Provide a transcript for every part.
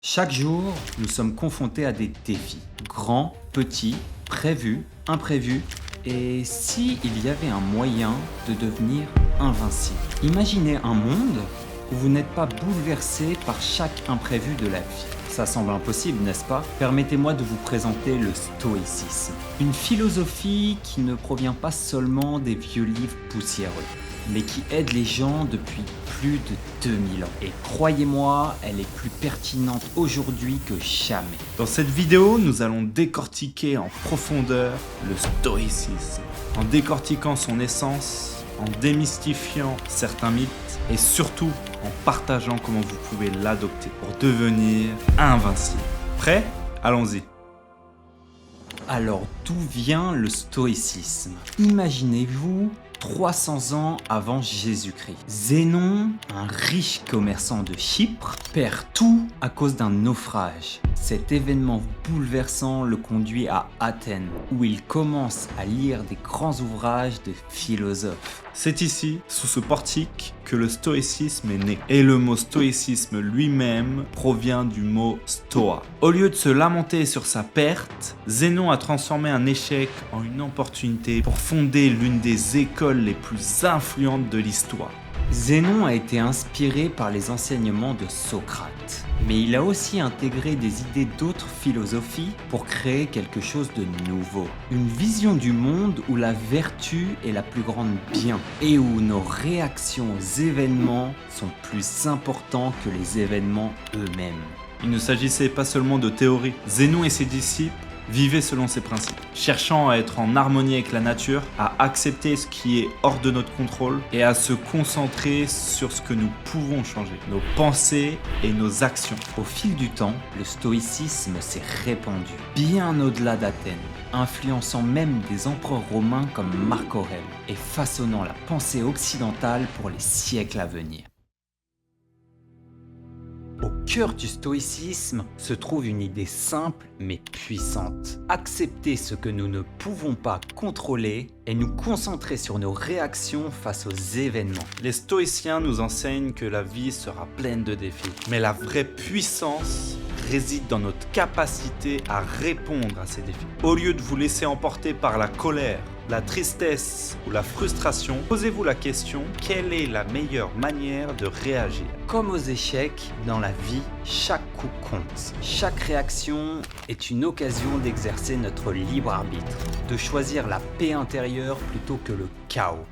Chaque jour, nous sommes confrontés à des défis, grands, petits, prévus, imprévus, et si il y avait un moyen de devenir invincible. Imaginez un monde où vous n'êtes pas bouleversé par chaque imprévu de la vie. Ça semble impossible, n'est-ce pas? Permettez-moi de vous présenter le stoïcisme. Une philosophie qui ne provient pas seulement des vieux livres poussiéreux, mais qui aide les gens depuis plus de 2000 ans. Et croyez-moi, elle est plus pertinente aujourd'hui que jamais. Dans cette vidéo, nous allons décortiquer en profondeur le stoïcisme, en décortiquant son essence, en démystifiant certains mythes et surtout en partageant comment vous pouvez l'adopter pour devenir invincible. Prêt? Allons-y. Alors, d'où vient le stoïcisme? Imaginez-vous 300 ans avant Jésus-Christ. Zénon, un riche commerçant de Chypre, perd tout à cause d'un naufrage. Cet événement bouleversant le conduit à Athènes, où il commence à lire des grands ouvrages de philosophes. C'est ici, sous ce portique, que le stoïcisme est né. Et le mot stoïcisme lui-même provient du mot stoa. Au lieu de se lamenter sur sa perte, Zénon a transformé un échec en une opportunité pour fonder l'une des écoles les plus influentes de l'histoire. Zénon a été inspiré par les enseignements de Socrate, mais il a aussi intégré des idées d'autres philosophies pour créer quelque chose de nouveau. Une vision du monde où la vertu est la plus grande bien et où nos réactions aux événements sont plus importants que les événements eux-mêmes. Il ne s'agissait pas seulement de théorie. Zénon et ses disciples vivaient selon ses principes, cherchant à être en harmonie avec la nature, à accepter ce qui est hors de notre contrôle et à se concentrer sur ce que nous pouvons changer, nos pensées et nos actions. Au fil du temps, le stoïcisme s'est répandu, bien au-delà d'Athènes, influençant même des empereurs romains comme Marc Aurèle et façonnant la pensée occidentale pour les siècles à venir. Au cœur du stoïcisme se trouve une idée simple mais puissante. Accepter ce que nous ne pouvons pas contrôler et nous concentrer sur nos réactions face aux événements. Les stoïciens nous enseignent que la vie sera pleine de défis, mais la vraie puissance réside dans notre capacité à répondre à ces défis. Au lieu de vous laisser emporter par la colère, la tristesse ou la frustration, posez-vous la question, quelle est la meilleure manière de réagir? Comme aux échecs, dans la vie, chaque coup compte. Chaque réaction est une occasion d'exercer notre libre arbitre, de choisir la paix intérieure plutôt que le chaos.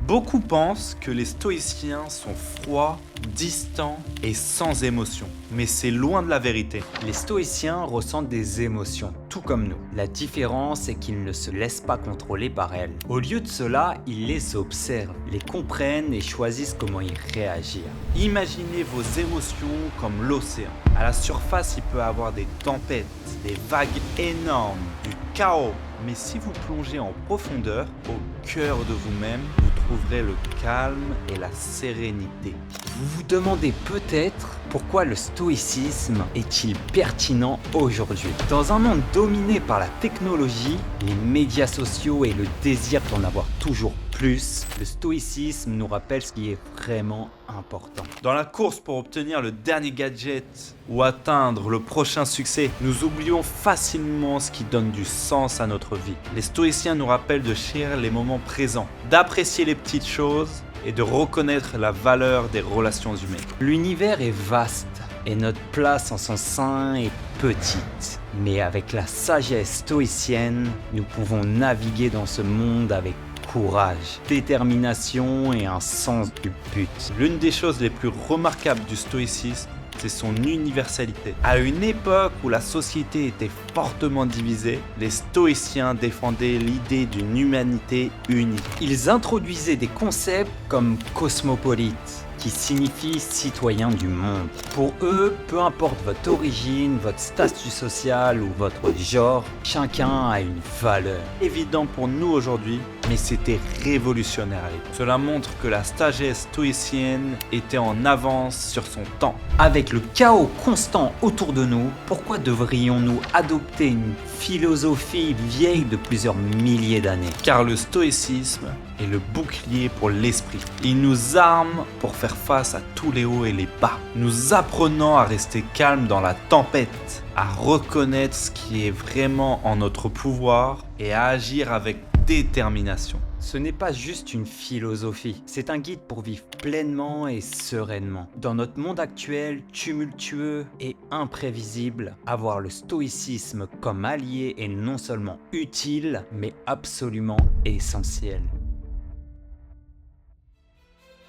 Beaucoup pensent que les stoïciens sont froids, distants et sans émotion. Mais c'est loin de la vérité. Les stoïciens ressentent des émotions, tout comme nous. La différence est qu'ils ne se laissent pas contrôler par elles. Au lieu de cela, ils les observent, les comprennent et choisissent comment y réagir. Imaginez vos émotions comme l'océan. À la surface, il peut y avoir des tempêtes, des vagues énormes, du chaos. Mais si vous plongez en profondeur, au cœur de vous-même, vous trouverez le calme et la sérénité. Vous vous demandez peut-être pourquoi le stoïcisme est-il pertinent aujourd'hui? Dans un monde dominé par la technologie, les médias sociaux et le désir d'en avoir toujours plus, le stoïcisme nous rappelle ce qui est vraiment important. Dans la course pour obtenir le dernier gadget ou atteindre le prochain succès, nous oublions facilement ce qui donne du sens à notre vie. Les stoïciens nous rappellent de chérir les moments présents, d'apprécier les petites choses et de reconnaître la valeur des relations humaines. L'univers est vaste et notre place en son sein est petite. Mais avec la sagesse stoïcienne, nous pouvons naviguer dans ce monde avec courage, détermination et un sens du but. L'une des choses les plus remarquables du stoïcisme, c'est son universalité. À une époque où la société était fortement divisée, les stoïciens défendaient l'idée d'une humanité unie. Ils introduisaient des concepts comme cosmopolite, qui signifie citoyen du monde. Pour eux, peu importe votre origine, votre statut social ou votre genre, chacun a une valeur. Évident pour nous aujourd'hui, mais c'était révolutionnaire à l'époque. Cela montre que la sagesse stoïcienne était en avance sur son temps. Avec le chaos constant autour de nous, pourquoi devrions-nous adopter une philosophie vieille de plusieurs milliers d'années? Car le stoïcisme est le bouclier pour l'esprit. Il nous arme pour faire face à tous les hauts et les bas, nous apprenant à rester calme dans la tempête, à reconnaître ce qui est vraiment en notre pouvoir et à agir avec détermination. Ce n'est pas juste une philosophie, c'est un guide pour vivre pleinement et sereinement. Dans notre monde actuel, tumultueux et imprévisible, avoir le stoïcisme comme allié est non seulement utile, mais absolument essentiel.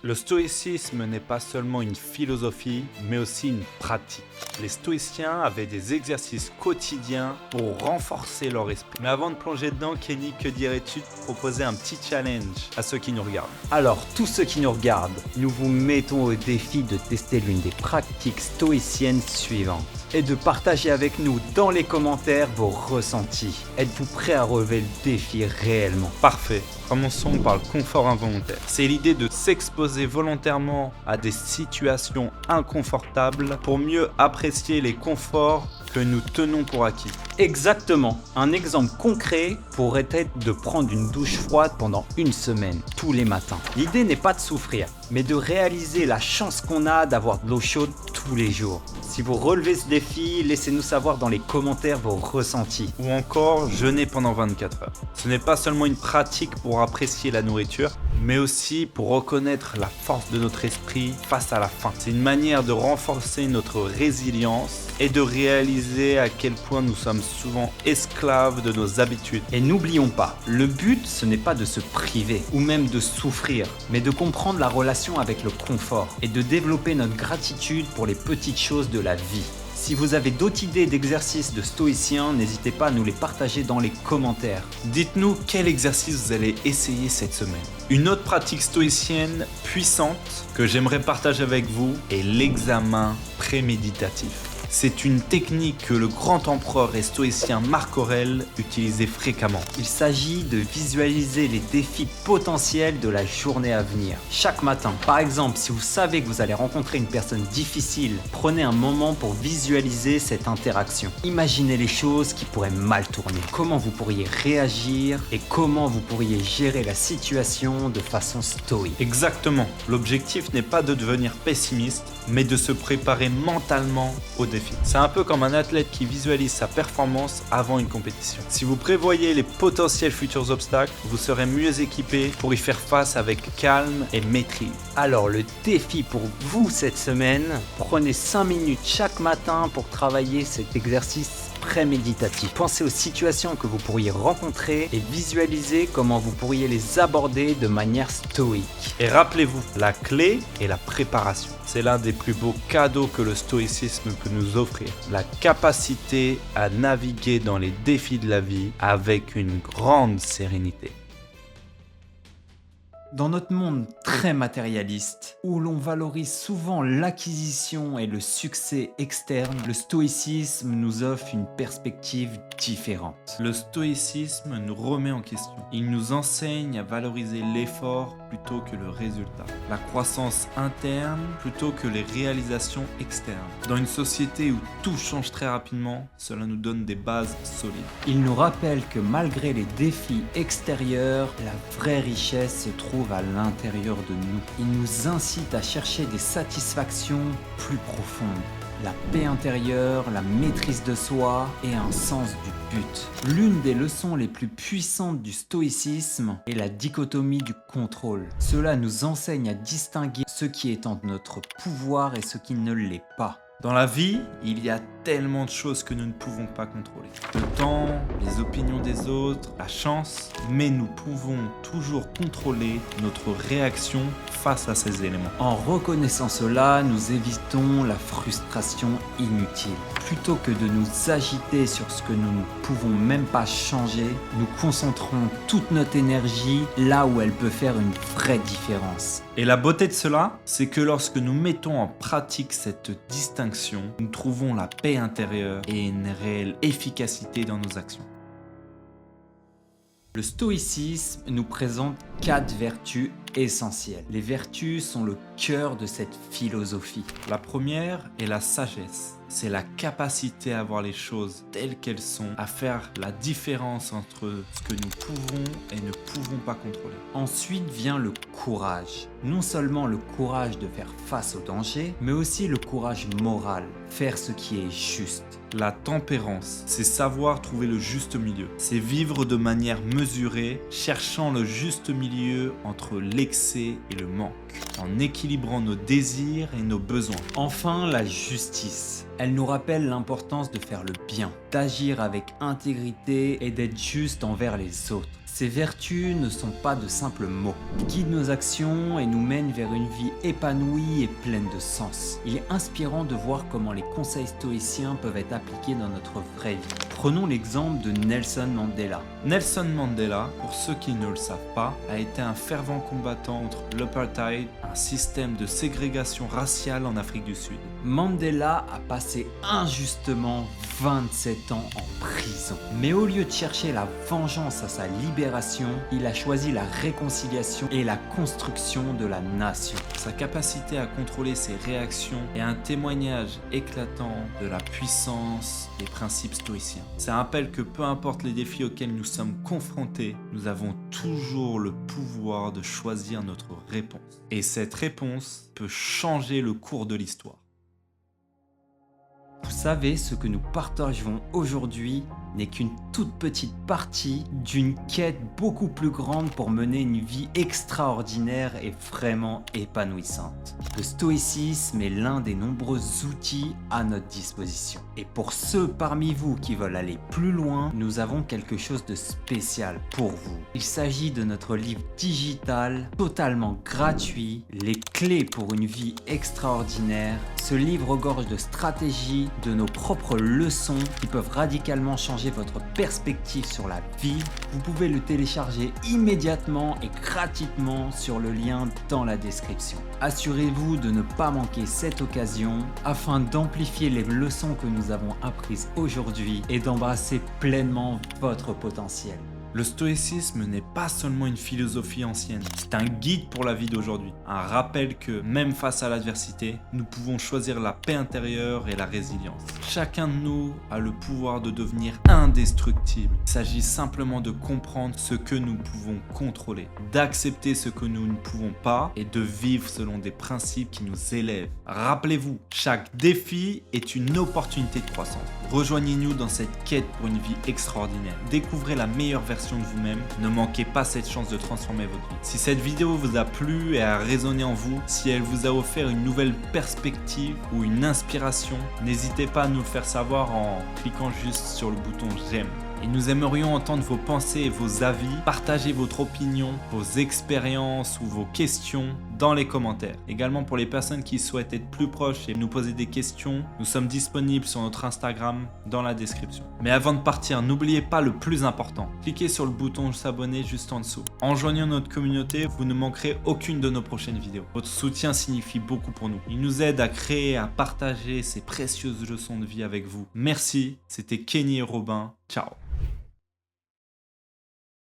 Le stoïcisme n'est pas seulement une philosophie, mais aussi une pratique. Les stoïciens avaient des exercices quotidiens pour renforcer leur esprit. Mais avant de plonger dedans, Kenny, que dirais-tu de proposer un petit challenge à ceux qui nous regardent? Alors, tous ceux qui nous regardent, nous vous mettons au défi de tester l'une des pratiques stoïciennes suivantes et de partager avec nous dans les commentaires vos ressentis. Êtes-vous prêts à relever le défi réellement? Parfait. Commençons par le confort involontaire. C'est l'idée de s'exposer volontairement à des situations inconfortables pour mieux apprécier les conforts que nous tenons pour acquis. Exactement. Un exemple concret pourrait être de prendre une douche froide pendant une semaine, tous les matins. L'idée n'est pas de souffrir, mais de réaliser la chance qu'on a d'avoir de l'eau chaude tous les jours. Si vous relevez ce défi, laissez-nous savoir dans les commentaires vos ressentis. Ou encore jeûner pendant 24 heures. Ce n'est pas seulement une pratique pour apprécier la nourriture, mais aussi pour reconnaître la force de notre esprit face à la faim. C'est une manière de renforcer notre résilience et de réaliser à quel point nous sommes souvent esclaves de nos habitudes. Et n'oublions pas, le but ce n'est pas de se priver ou même de souffrir, mais de comprendre la relation avec le confort et de développer notre gratitude pour les petites choses de la vie. Si vous avez d'autres idées d'exercices de stoïciens, n'hésitez pas à nous les partager dans les commentaires. Dites-nous quel exercice vous allez essayer cette semaine. Une autre pratique stoïcienne puissante que j'aimerais partager avec vous est l'examen préméditatif. C'est une technique que le grand empereur et stoïcien Marc Aurèle utilisait fréquemment. Il s'agit de visualiser les défis potentiels de la journée à venir, chaque matin. Par exemple, si vous savez que vous allez rencontrer une personne difficile, prenez un moment pour visualiser cette interaction. Imaginez les choses qui pourraient mal tourner, comment vous pourriez réagir et comment vous pourriez gérer la situation de façon stoïque. Exactement. L'objectif n'est pas de devenir pessimiste, mais de se préparer mentalement au défi. C'est un peu comme un athlète qui visualise sa performance avant une compétition. Si vous prévoyez les potentiels futurs obstacles, vous serez mieux équipé pour y faire face avec calme et maîtrise. Alors le défi pour vous cette semaine, prenez 5 minutes chaque matin pour travailler cet exercice préméditatif. Pensez aux situations que vous pourriez rencontrer et visualisez comment vous pourriez les aborder de manière stoïque. Et rappelez-vous, la clé est la préparation. C'est l'un des plus beaux cadeaux que le stoïcisme peut nous offrir. La capacité à naviguer dans les défis de la vie avec une grande sérénité. Dans notre monde très matérialiste, où l'on valorise souvent l'acquisition et le succès externe, le stoïcisme nous offre une perspective différente. Le stoïcisme nous remet en question. Il nous enseigne à valoriser l'effort plutôt que le résultat, la croissance interne plutôt que les réalisations externes. Dans une société où tout change très rapidement, cela nous donne des bases solides. Il nous rappelle que malgré les défis extérieurs, la vraie richesse se trouve à l'intérieur de nous. Il nous incite à chercher des satisfactions plus profondes. La paix intérieure, la maîtrise de soi et un sens du but. L'une des leçons les plus puissantes du stoïcisme est la dichotomie du contrôle. Cela nous enseigne à distinguer ce qui est en notre pouvoir et ce qui ne l'est pas. Dans la vie, il y a tellement de choses que nous ne pouvons pas contrôler. Le temps, les opinions des autres, la chance, mais nous pouvons toujours contrôler notre réaction face à ces éléments. En reconnaissant cela, nous évitons la frustration inutile. Plutôt que de nous agiter sur ce que nous ne pouvons même pas changer, nous concentrons toute notre énergie là où elle peut faire une vraie différence. Et la beauté de cela, c'est que lorsque nous mettons en pratique cette distinction, nous trouvons la paix paix intérieure et une réelle efficacité dans nos actions. Le stoïcisme nous présente 4 vertus essentielles. Les vertus sont le cœur de cette philosophie. La première est la sagesse. C'est la capacité à voir les choses telles qu'elles sont, à faire la différence entre ce que nous pouvons et ne pouvons pas contrôler. Ensuite vient le courage. Non seulement le courage de faire face au danger, mais aussi le courage moral, faire ce qui est juste. La tempérance, c'est savoir trouver le juste milieu. C'est vivre de manière mesurée, cherchant le juste milieu entre l'excès et le manque, en équilibrant nos désirs et nos besoins. Enfin, la justice. Elle nous rappelle l'importance de faire le bien, d'agir avec intégrité et d'être juste envers les autres. Ces vertus ne sont pas de simples mots. Ils guident nos actions et nous mènent vers une vie épanouie et pleine de sens. Il est inspirant de voir comment les conseils stoïciens peuvent être appliqués dans notre vraie vie. Prenons l'exemple de Nelson Mandela. Nelson Mandela, pour ceux qui ne le savent pas, a été un fervent combattant contre l'apartheid, un système de ségrégation raciale en Afrique du Sud. Mandela a passé injustement 27 ans en prison. Mais au lieu de chercher la vengeance à sa libération, il a choisi la réconciliation et la construction de la nation. Sa capacité à contrôler ses réactions est un témoignage éclatant de la puissance des principes stoïciens. Ça rappelle que peu importe les défis auxquels nous sommes confrontés, nous avons toujours le pouvoir de choisir notre réponse. Et cette réponse peut changer le cours de l'histoire. Vous savez, ce que nous partageons aujourd'hui n'est qu'une toute petite partie d'une quête beaucoup plus grande pour mener une vie extraordinaire et vraiment épanouissante. Le stoïcisme est l'un des nombreux outils à notre disposition. Et pour ceux parmi vous qui veulent aller plus loin, nous avons quelque chose de spécial pour vous. Il s'agit de notre livre digital totalement gratuit, Les clés pour une vie extraordinaire. Ce livre regorge de stratégies, de nos propres leçons qui peuvent radicalement changer votre perspective sur la vie. Vous pouvez le télécharger immédiatement et gratuitement sur le lien dans la description. Assurez-vous de ne pas manquer cette occasion afin d'amplifier les leçons que nous avons apprises aujourd'hui et d'embrasser pleinement votre potentiel. Le stoïcisme n'est pas seulement une philosophie ancienne, c'est un guide pour la vie d'aujourd'hui. Un rappel que, même face à l'adversité, nous pouvons choisir la paix intérieure et la résilience. Chacun de nous a le pouvoir de devenir indestructible. Il s'agit simplement de comprendre ce que nous pouvons contrôler, d'accepter ce que nous ne pouvons pas et de vivre selon des principes qui nous élèvent. Rappelez-vous, chaque défi est une opportunité de croissance. Rejoignez-nous dans cette quête pour une vie extraordinaire. Découvrez la meilleure version de vous-même, ne manquez pas cette chance de transformer votre vie. Si cette vidéo vous a plu et a résonné en vous, si elle vous a offert une nouvelle perspective ou une inspiration, n'hésitez pas à nous le faire savoir en cliquant juste sur le bouton j'aime. Et nous aimerions entendre vos pensées et vos avis. Partagez votre opinion, vos expériences ou vos questions dans les commentaires. Également pour les personnes qui souhaitent être plus proches et nous poser des questions, nous sommes disponibles sur notre Instagram dans la description. Mais avant de partir, n'oubliez pas le plus important. Cliquez sur le bouton s'abonner juste en dessous. En joignant notre communauté, vous ne manquerez aucune de nos prochaines vidéos. Votre soutien signifie beaucoup pour nous. Il nous aide à créer et à partager ces précieuses leçons de vie avec vous. Merci, c'était Kenny et Robin. Ciao.